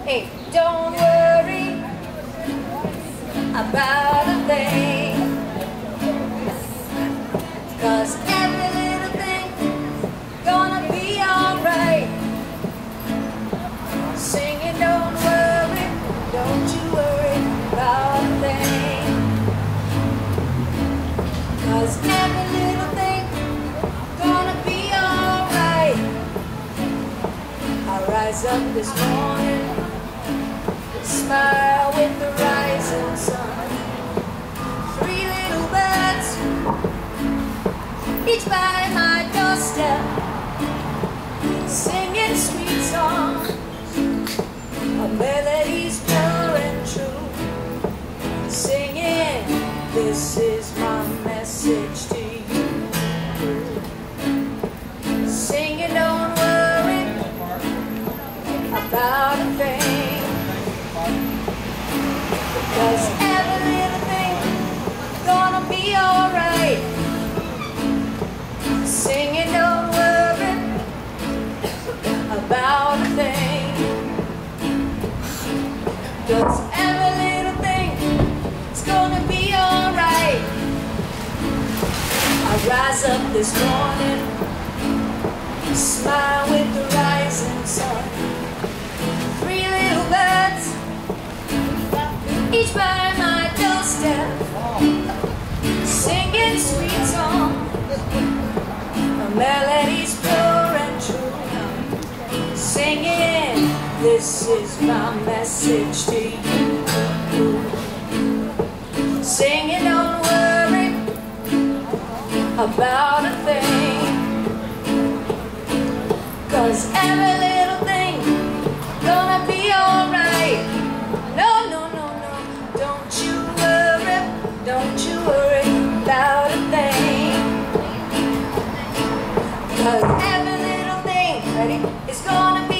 Hey, don't worry about a thing, 'cause every little thing gonna be alright. Singing, don't worry, don't you worry about a thing, 'cause every little thing gonna be alright. I rise up this morning, smile with the rising sun. 3 little birds, each by my doorstep, singing sweet songs, a melody's pure and true, singing, this is my message to you. Singing, don't worry about a thing, 'cause every little thing gonna be alright. Singing, don't worry about a thing, 'cause every little thing is gonna be alright. I rise up this morning, smile with the rising sun. 3 little birds, each by my doorstep, singing sweet songs, the melody's pure and true, singing, this is my message to you. Singing, don't worry about a thing, 'cause every little thing gonna be alright. No, no, no, no, don't you worry about a thing, 'cause every little thing, ready, is gonna be